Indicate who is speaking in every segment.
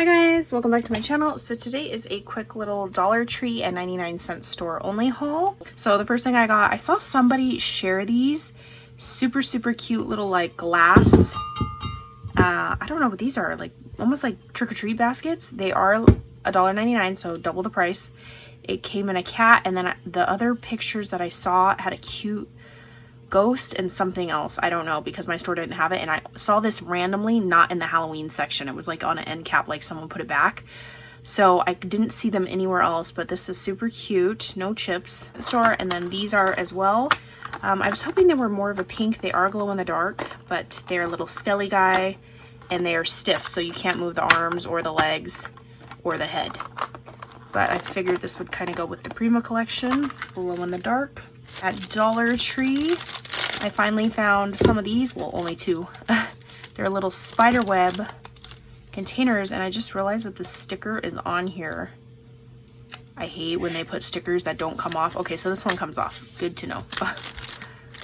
Speaker 1: Hi guys, welcome back to my channel. So today is a quick little Dollar Tree and 99-cent store only haul. So the first thing I got, I saw somebody share these super cute little like glass, I don't know what these are, like almost like trick-or-treat baskets. They are $1.99, so double the price. It came in a cat, and then the other pictures that I saw had a cute ghost and something else. I don't know, because my store didn't have it, and I saw this randomly not in the Halloween section. It was like on an end cap, like someone put it back, so I didn't see them anywhere else. But this is super cute, no chips store. And then these are as well. I was hoping they were more of a pink. They are glow in the dark, but they're a little skelly guy, and they are stiff, so you can't move the arms or the legs or the head. But I figured this would kind of go with the Prima collection, glow in the dark. At Dollar Tree, I finally found some of these, well, only two. They're little spider web containers, and I just realized that the sticker is on here. I hate when they put stickers that don't come off. Okay, so this one comes off. Good to know.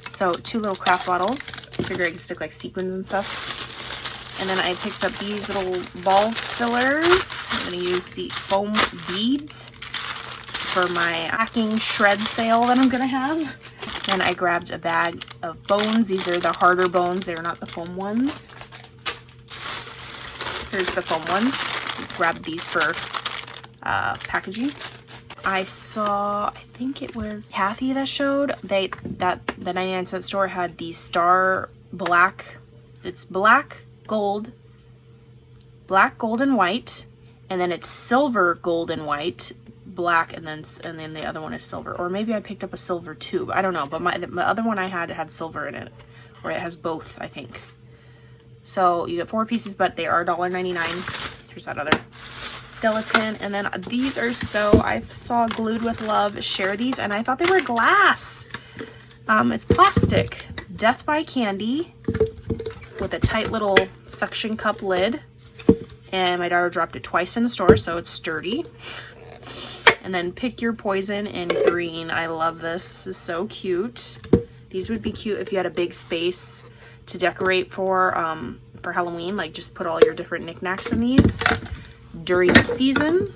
Speaker 1: So two little craft bottles. I figure I can stick like sequins and stuff. And then I picked up these little ball fillers. I'm going to use the foam beads for my packing shred sale that I'm gonna have. Then I grabbed a bag of bones. These are the harder bones. They're not the foam ones. Here's the foam ones. Grabbed these for packaging. I saw, I think it was Kathy that showed that the 99-cent store had the star black. It's black, gold, and white, and then it's silver, gold, and white. Black, and then the other one is silver, or maybe I picked up a silver too, I don't know. But my other one I had silver in it, or it has both, I think. So you get 4 pieces, but they are $1.99. Here's that other skeleton. And then these are, so I saw Glued with Love share these, and I thought they were glass. It's plastic. Death by Candy with a tight little suction cup lid, and my daughter dropped it twice in the store, so it's sturdy. And then Pick Your Poison in green. I love this. This is so cute. These would be cute if you had a big space to decorate for Halloween. Like, just put all your different knickknacks in these during the season.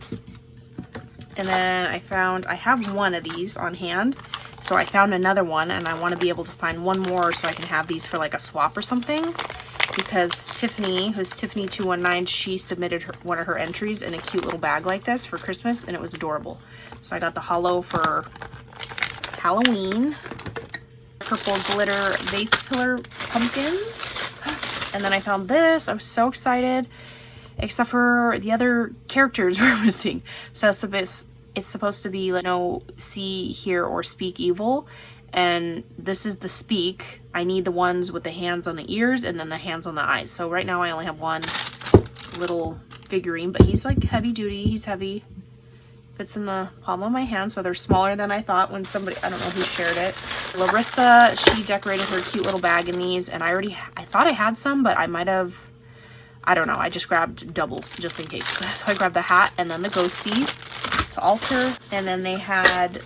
Speaker 1: And then I have one of these on hand. So I found another one, and I want to be able to find one more so I can have these for like a swap or something. Because Tiffany, who's Tiffany219, she submitted one of her entries in a cute little bag like this for Christmas, and it was adorable. So I got the hollow for Halloween. Purple glitter vase pillar pumpkins. And then I found this. I was so excited, except for the other characters were missing. So it's supposed to be like no see, hear, or speak evil. And this is the speak. I need the ones with the hands on the ears and then the hands on the eyes. So right now I only have one little figurine, but he's like heavy duty. He's heavy. Fits in the palm of my hand. So they're smaller than I thought when somebody, I don't know who shared it. Larissa, she decorated her cute little bag in these, and I thought I had some, but I might have, I don't know. I just grabbed doubles just in case. So I grabbed the hat and then the ghosty to alter. And then they had,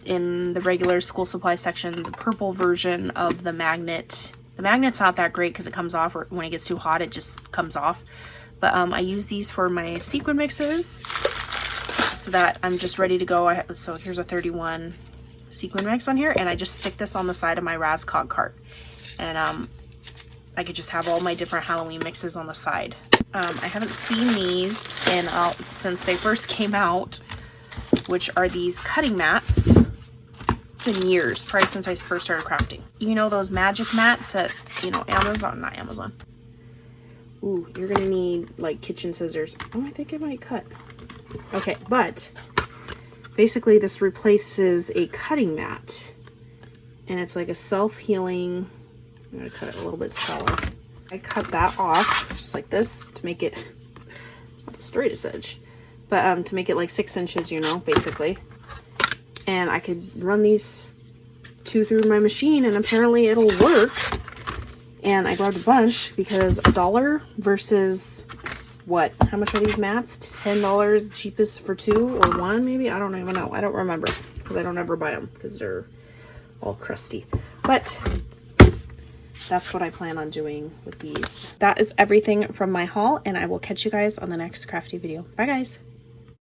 Speaker 1: in the regular school supply section, the purple version of the magnet. The magnet's not that great because it comes off, or when it gets too hot it just comes off. But I use these for my sequin mixes so that I'm just ready to go. So here's a 31 sequin mix on here, and I just stick this on the side of my Razcog cart, and I could just have all my different Halloween mixes on the side. I haven't seen these since they first came out, which are these cutting mats. It's been years, probably since I first started crafting. You know those magic mats at, Amazon, not Amazon. Ooh, you're gonna need like kitchen scissors. Oh, I think it might cut. Okay, but basically this replaces a cutting mat, and it's like a self-healing. I'm gonna cut it a little bit smaller. I cut that off just like this to make it not the straightest edge, but to make it like 6 inches, basically. And I could run these 2 through my machine, and apparently it'll work. And I grabbed a bunch because $1 versus what? How much are these mats? $10 cheapest for 2 or 1 maybe? I don't even know. I don't remember because I don't ever buy them because they're all crusty. But that's what I plan on doing with these. That is everything from my haul, and I will catch you guys on the next crafty video. Bye guys.